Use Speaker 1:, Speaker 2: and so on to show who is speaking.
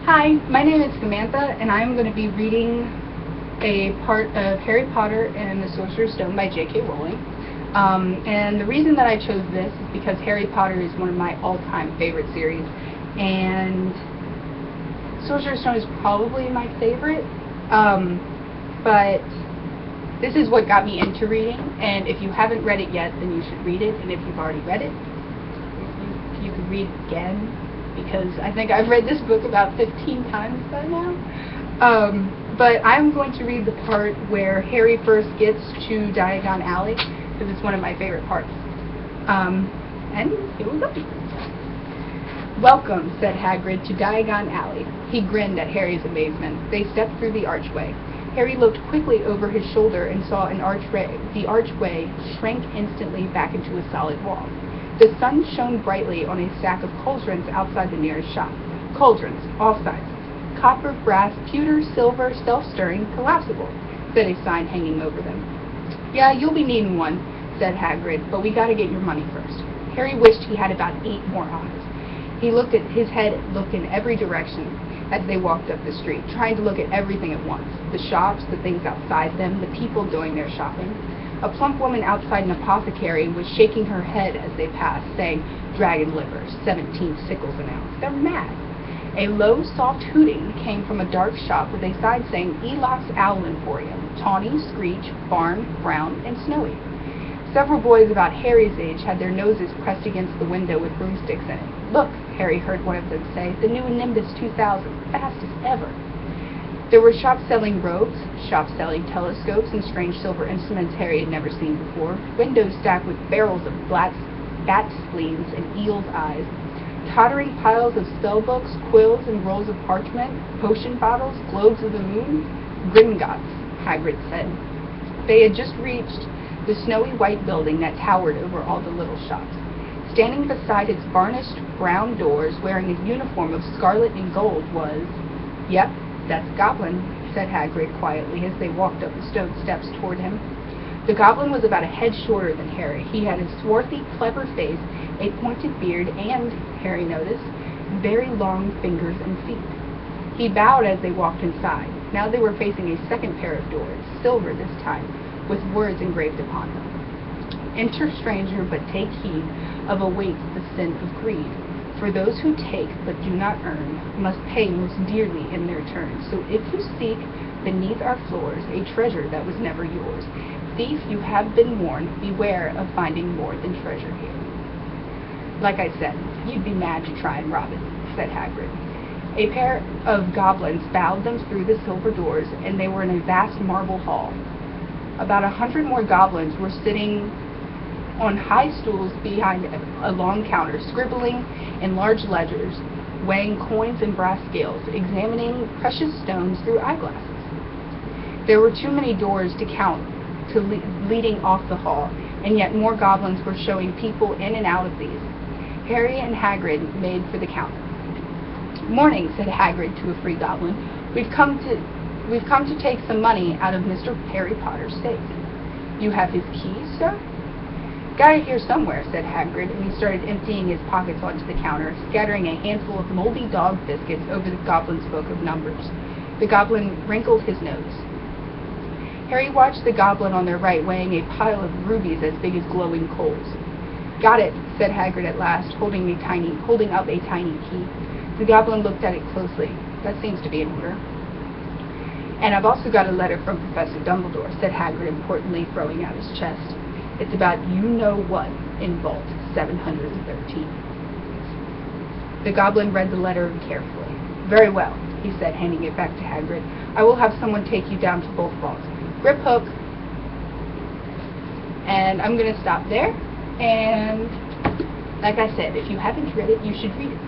Speaker 1: Hi, my name is Samantha, and I'm going to be reading a part of Harry Potter and the Sorcerer's Stone by J.K. Rowling. And the reason that I chose this is because Harry Potter is one of my all-time favorite series, and Sorcerer's Stone is probably my favorite, but this is what got me into reading, and if you haven't read it yet, then you should read it, and if you've already read it, you can read it again, because I think I've read this book about 15 times by now. But I'm going to read the part where Harry first gets to Diagon Alley, because it's one of my favorite parts. And here we go. "Welcome," said Hagrid, "to Diagon Alley." He grinned at Harry's amazement. They stepped through the archway. Harry looked quickly over his shoulder and saw the archway shrank instantly back into a solid wall. The sun shone brightly on a stack of cauldrons outside the nearest shop. Cauldrons, all sizes. Copper, brass, pewter, silver, self-stirring, collapsible, said a sign hanging over them. "Yeah, you'll be needing one," said Hagrid, "but we gotta get your money first." Harry wished he had about 8 more eyes. His head looked in every direction as they walked up the street, trying to look at everything at once. The shops, the things outside them, the people doing their shopping. A plump woman outside an apothecary was shaking her head as they passed, saying, "Dragon liver, 17 sickles an ounce. They're mad." A low, soft hooting came from a dark shop with a sign saying, "Eloc's Owl Emporium, Tawny, Screech, Barn, Brown, and Snowy." Several boys about Harry's age had their noses pressed against the window with broomsticks in it. "Look," Harry heard one of them say, "the new Nimbus 2000, fastest ever." There were shops selling robes, shops selling telescopes and strange silver instruments Harry had never seen before, windows stacked with barrels of bat spleens and eel's eyes, tottering piles of spellbooks, quills and rolls of parchment, potion bottles, globes of the moon. "Gringotts," Hagrid said. They had just reached the snowy white building that towered over all the little shops. Standing beside its varnished brown doors, wearing a uniform of scarlet and gold, was... "Yep, that's Goblin," said Hagrid quietly as they walked up the stone steps toward him. The Goblin was about a head shorter than Harry. He had a swarthy, clever face, a pointed beard, and, Harry noticed, very long fingers and feet. He bowed as they walked inside. Now they were facing a second pair of doors, silver this time, with words engraved upon them. "Enter, stranger, but take heed of awaits the sin of greed. For those who take but do not earn must pay most dearly in their turn. So if you seek beneath our floors a treasure that was never yours, thief, you have been warned, beware of finding more than treasure here." "Like I said, you'd be mad to try and rob it," said Hagrid. A pair of goblins bowed them through the silver doors, and they were in a vast marble hall. About 100 more goblins were sitting on high stools behind a long counter, scribbling in large ledgers, weighing coins and brass scales, examining precious stones through eyeglasses. There were too many doors to count leading off the hall, and yet more goblins were showing people in and out of these. Harry and Hagrid made for the counter. "Morning," said Hagrid to a free goblin. We've come to take some money out of Mr. Harry Potter's safe." "You have his keys, sir?" "Got it here somewhere," said Hagrid, and he started emptying his pockets onto the counter, scattering a handful of moldy dog biscuits over the goblin's book of numbers. The goblin wrinkled his nose. Harry watched the goblin on their right weighing a pile of rubies as big as glowing coals. "Got it," said Hagrid at last, holding up a tiny key. The goblin looked at it closely. "That seems to be in order." "And I've also got a letter from Professor Dumbledore," said Hagrid importantly, throwing out his chest. "It's about you-know-what in Vault 713. The goblin read the letter carefully. "Very well," he said, handing it back to Hagrid. "I will have someone take you down to both vaults. Grip hook." And I'm going to stop there. And like I said, if you haven't read it, you should read it.